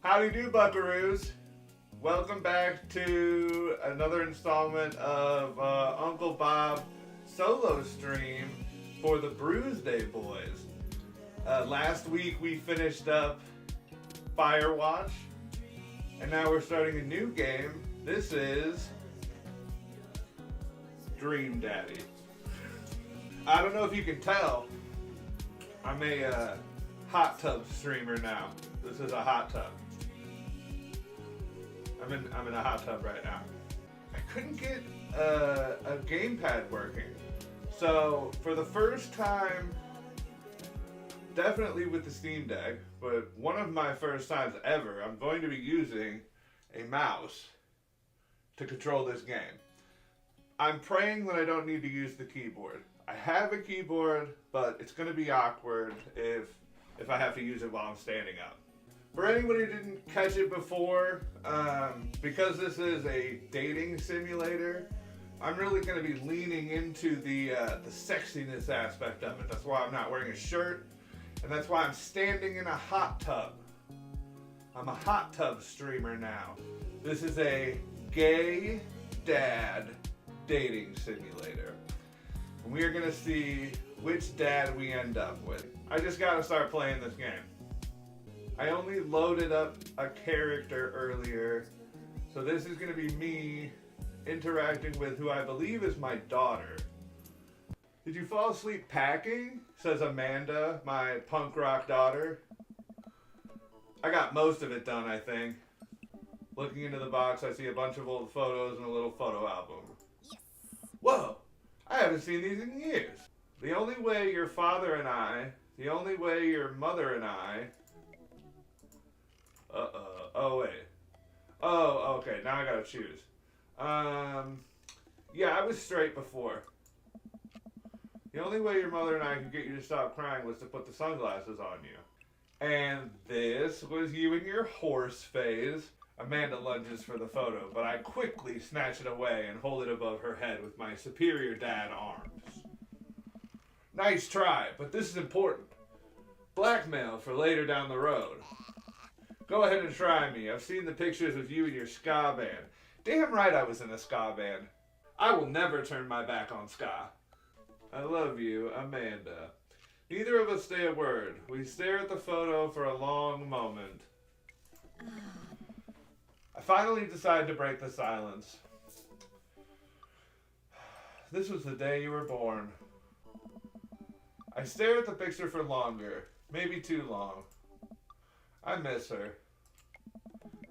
Howdy do, buckaroos. Welcome back to another installment of Uncle Bob solo stream for the BrewsdayBoiiz. Last week we finished up Firewatch, and now we're starting a new game. This is Dream Daddy. I don't know if you can tell, I'm a hot tub streamer now. This is a hot tub. I'm in a hot tub right now. I couldn't get a gamepad working. So for the first time, definitely with the Steam Deck, but one of my first times ever, I'm going to be using a mouse to control this game. I'm praying that I don't need to use the keyboard. I have a keyboard, but it's going to be awkward if I have to use it while I'm standing up. For anyone who didn't catch it before, because this is a dating simulator, I'm really going to be leaning into the sexiness aspect of it. That's why I'm not wearing a shirt, and that's why I'm standing in a hot tub. I'm a hot tub streamer now. This is a gay dad dating simulator. And we are going to see which dad we end up with. I just got to start playing this game. I only loaded up a character earlier, so this is going to be me interacting with who I believe is my daughter. Did you fall asleep packing? Says Amanda, my punk rock daughter. I got most of it done, I think. Looking into the box, I see a bunch of old photos and a little photo album. Yes. Whoa! I haven't seen these in years. The only way your father and I, the only way your mother and I... Oh, wait. Oh, okay. Now I gotta choose. Yeah, I was straight before. The only way your mother and I could get you to stop crying was to put the sunglasses on you. And this was you in your horse phase. Amanda lunges for the photo, but I quickly snatch it away and hold it above her head with my superior dad arms. Nice try, but this is important. Blackmail for later down the road. Go ahead and try me. I've seen the pictures of you and your ska band. Damn right I was in a ska band. I will never turn my back on ska. I love you, Amanda. Neither of us say a word. We stare at the photo for a long moment. I finally decide to break the silence. This was the day you were born. I stare at the picture for longer, maybe too long. I miss her.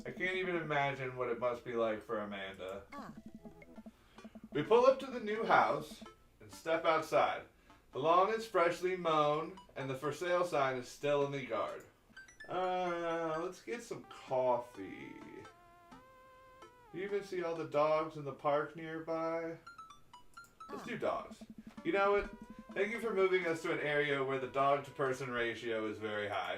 I can't even imagine what it must be like for Amanda. We pull up to the new house and step outside. The lawn is freshly mown and the for sale sign is still in the yard. Let's get some coffee. Do you even see all the dogs in the park nearby? Let's do dogs. You know what? Thank you for moving us to an area where the dog-to-person ratio is very high.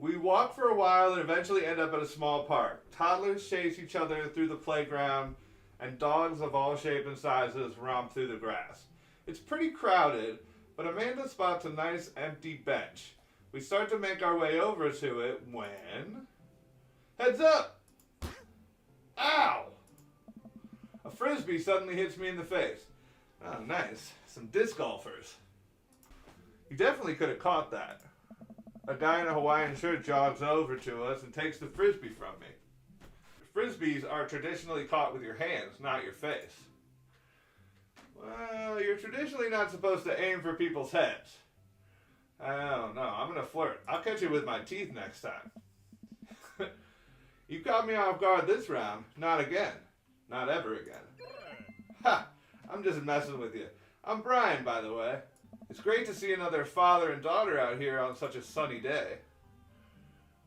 We walk for a while and eventually end up at a small park. Toddlers chase each other through the playground, and dogs of all shapes and sizes romp through the grass. It's pretty crowded, but Amanda spots a nice empty bench. We start to make our way over to it when... Heads up! Ow! A frisbee suddenly hits me in the face. Oh, nice. Some disc golfers. You definitely could have caught that. A guy in a Hawaiian shirt jogs over to us and takes the frisbee from me. Frisbees are traditionally caught with your hands, not your face. Well, you're traditionally not supposed to aim for people's heads. Oh no, I'm gonna flirt. I'll catch you with my teeth next time. You caught me off guard this round. Not again. Not ever again. Ha! I'm just messing with you. I'm Brian, by the way. It's great to see another father and daughter out here on such a sunny day.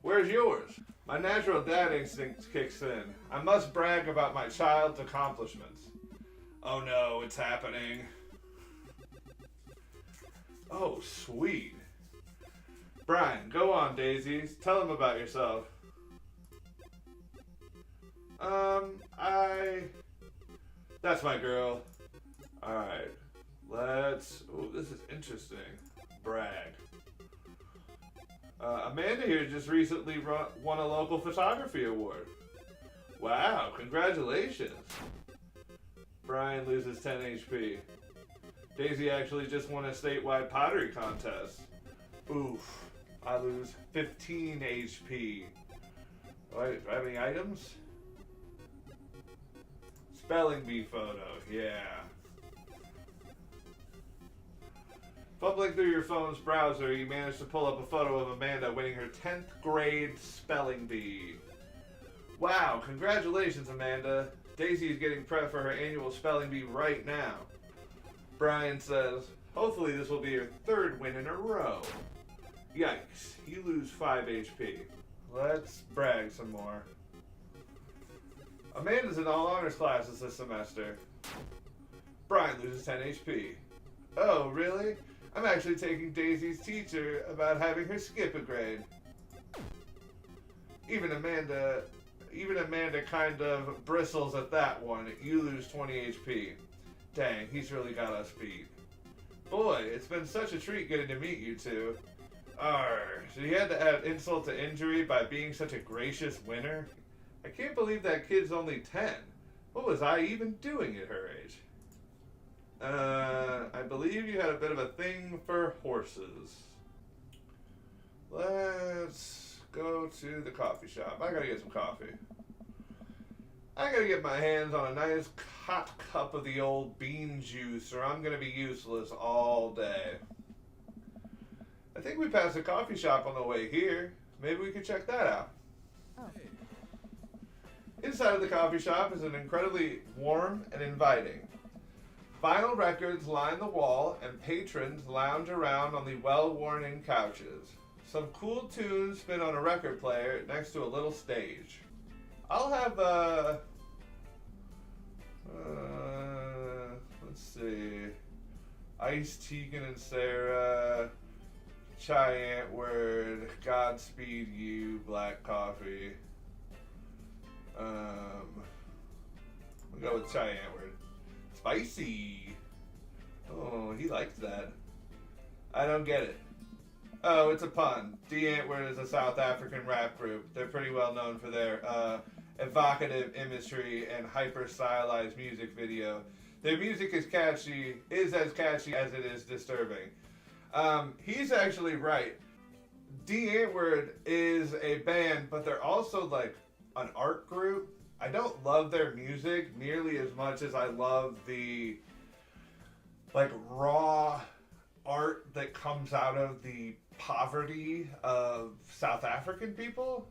Where's yours? My natural dad instinct kicks in. I must brag about my child's accomplishments. Oh no, it's happening. Oh, sweet. Brian, go on, Daisy. Tell him about yourself. That's my girl. Alright. Let's... Oh, this is interesting. Brag. Amanda here just recently won a local photography award. Wow, congratulations. Brian loses 10 HP. Daisy actually just won a statewide pottery contest. Oof, I lose 15 HP. Wait, do I have any items? Spelling bee photo, yeah. Fumbling through your phone's browser, you managed to pull up a photo of Amanda winning her 10th grade spelling bee. Wow, congratulations, Amanda. Daisy is getting prepped for her annual spelling bee right now. Brian says, hopefully this will be your 3rd win in a row. Yikes, you lose 5 HP. Let's brag some more. Amanda's in all honors classes this semester. Brian loses 10 HP. Oh, really? I'm actually taking Daisy's teacher about having her skip a grade. Even Amanda kind of bristles at that one. You lose 20 HP. Dang, he's really got us beat. Boy, it's been such a treat getting to meet you two. Arr, so you had to add insult to injury by being such a gracious winner? I can't believe that kid's only 10. What was I even doing at her age? I believe you had a bit of a thing for horses. Let's go to the coffee shop. I gotta get some coffee. I gotta get my hands on a nice hot cup of the old bean juice or I'm gonna be useless all day. I think we passed a coffee shop on the way here. Maybe we could check that out. Oh. Inside of the coffee shop is an incredibly warm and inviting. Vinyl records line the wall and patrons lounge around on the well-worn-in couches. Some cool tunes spin on a record player next to a little stage. I'll have let's see, Iced Tegan and Sarah, Chai Antword, Godspeed You, black coffee. We'll go with Chai Antword. Spicy. Oh, he likes that. I don't get it. Oh, it's a pun. D Antwoord is a South African rap group. They're pretty well known for their evocative imagery and hyper-stylized music video. Their music is as catchy as it is disturbing. He's actually right. D Antwoord is a band, but they're also like an art group. I don't love their music nearly as much as I love the like raw art that comes out of the poverty of South African people.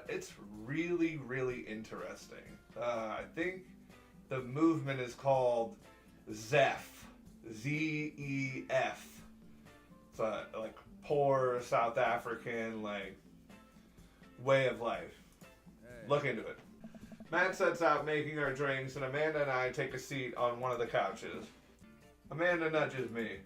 It's really, really interesting. I think the movement is called ZEF, Z-E-F. It's a like poor South African like way of life. Hey. Look into it. Matt sets out making our drinks, and Amanda and I take a seat on one of the couches. Amanda nudges me.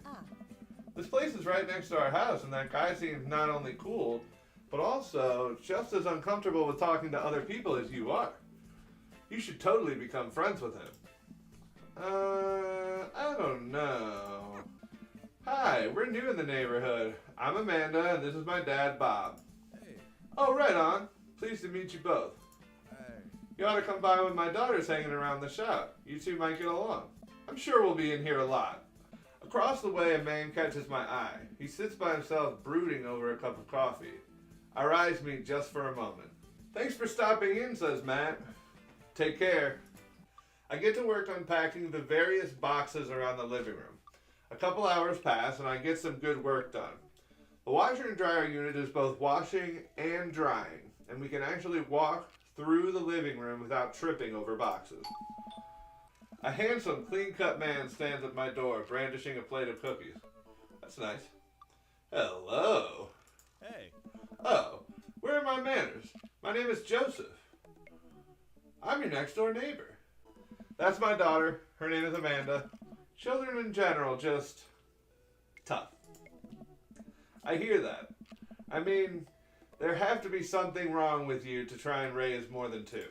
This place is right next to our house, and that guy seems not only cool, but also just as uncomfortable with talking to other people as you are. You should totally become friends with him. I don't know. Hi, we're new in the neighborhood. I'm Amanda, and this is my dad, Bob. Hey. Oh, right on. Pleased to meet you both. You ought to come by when my daughter's hanging around the shop. You two might get along. I'm sure we'll be in here a lot. Across the way, a man catches my eye. He sits by himself brooding over a cup of coffee. Our eyes meet just for a moment. Thanks for stopping in, says Matt. Take care. I get to work unpacking the various boxes around the living room. A couple hours pass and I get some good work done. The washer and dryer unit is both washing and drying, and we can actually walk through the living room without tripping over boxes. A handsome, clean-cut man stands at my door, brandishing a plate of cookies. That's nice. Hello. Hey. Oh, where are my manners? My name is Joseph. I'm your next-door neighbor. That's my daughter. Her name is Amanda. Children in general, just tough. I hear that. I mean, there have to be something wrong with you to try and raise more than 2.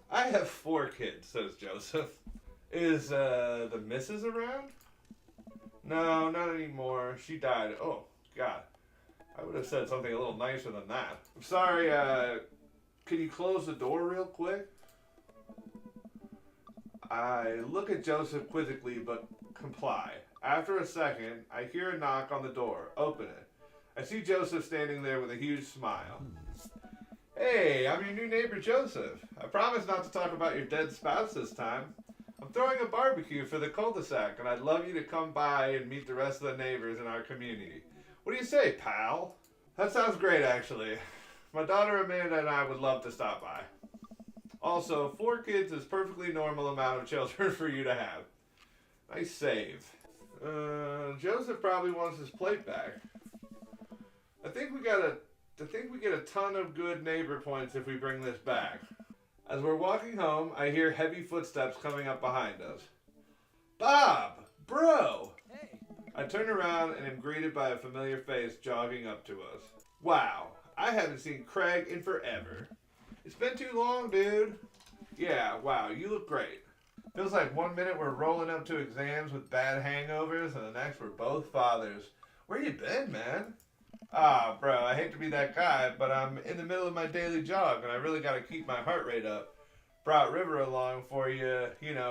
I have 4 kids, says Joseph. Is the missus around? No, not anymore. She died. Oh, God. I would have said something a little nicer than that. I'm sorry, can you close the door real quick? I look at Joseph quizzically but comply. After a second, I hear a knock on the door. Open it. I see Joseph standing there with a huge smile. Hey, I'm your new neighbor Joseph. I promise not to talk about your dead spouse this time. I'm throwing a barbecue for the cul-de-sac, and I'd love you to come by and meet the rest of the neighbors in our community. What do you say, pal? That sounds great, actually. My daughter Amanda and I would love to stop by. Also, 4 kids is perfectly normal amount of children for you to have. Nice save. Joseph probably wants his plate back. I think we get a ton of good neighbor points if we bring this back. As we're walking home, I hear heavy footsteps coming up behind us. Bob! Bro! Hey! I turn around and am greeted by a familiar face jogging up to us. Wow, I haven't seen Craig in forever. It's been too long, dude. Yeah, wow, you look great. Feels like one minute we're rolling up to exams with bad hangovers, and the next we're both fathers. Where you been, man? Ah, bro, I hate to be that guy, but I'm in the middle of my daily jog, and I really got to keep my heart rate up. Brought River along for you,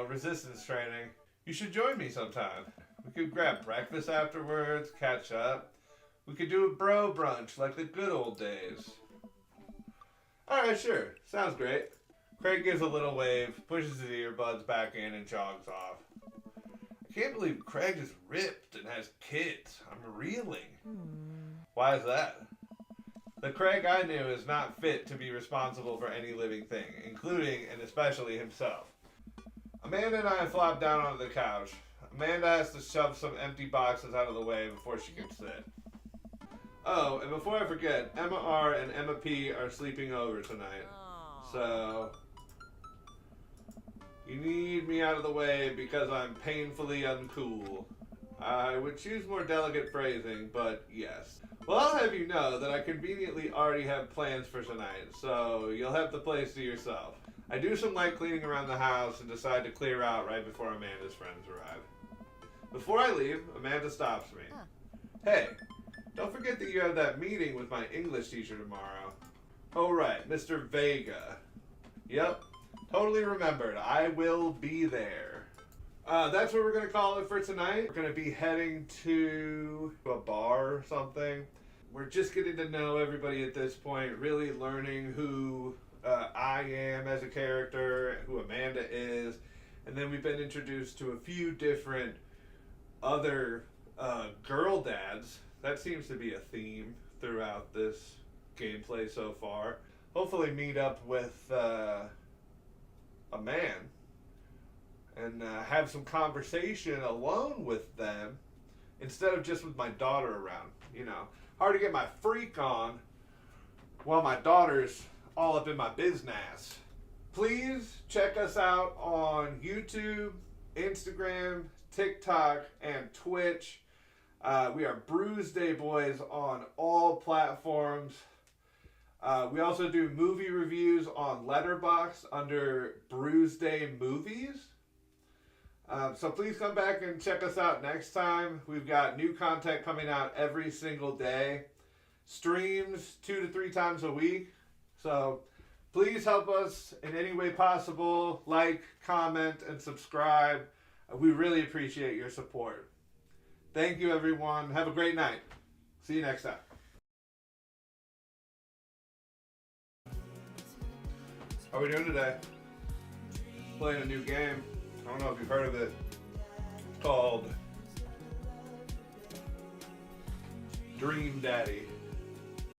resistance training. You should join me sometime. We could grab breakfast afterwards, catch up. We could do a bro brunch like the good old days. Alright, sure. Sounds great. Craig gives a little wave, pushes his earbuds back in, and jogs off. I can't believe Craig is ripped and has kids. I'm reeling. Why is that? The Craig I knew is not fit to be responsible for any living thing, including and especially himself. Amanda and I flop down onto the couch. Amanda has to shove some empty boxes out of the way before she can sit. Oh, and before I forget, Emma R and Emma P are sleeping over tonight. So, you need me out of the way because I'm painfully uncool. I would choose more delicate phrasing, but yes. Well, I'll have you know that I conveniently already have plans for tonight, so you'll have the place to yourself. I do some light cleaning around the house and decide to clear out right before Amanda's friends arrive. Before I leave, Amanda stops me. Hey, don't forget that you have that meeting with my English teacher tomorrow. Oh right, Mr. Vega. Yep, totally remembered. I will be there. That's what we're going to call it for tonight. We're going to be heading to a bar or something. We're just getting to know everybody at this point, really learning who I am as a character, who Amanda is, and then we've been introduced to a few different other girl dads. That seems to be a theme throughout this gameplay so far. Hopefully meet up with a man and have some conversation alone with them instead of just with my daughter around. Hard to get my freak on while my daughter's all up in my business. Please check us out on YouTube, Instagram, TikTok, and Twitch. We are BrewsdayBoiiz on all platforms. We also do movie reviews on Letterboxd under BrewsdayMovies. So please come back and check us out next time. We've got new content coming out every single day. Streams 2 to 3 times a week. So please help us in any way possible. Like, comment, and subscribe. We really appreciate your support. Thank you, everyone. Have a great night. See you next time. How are we doing today? Playing a new game. I don't know if you've heard of it. It's called Dream Daddy.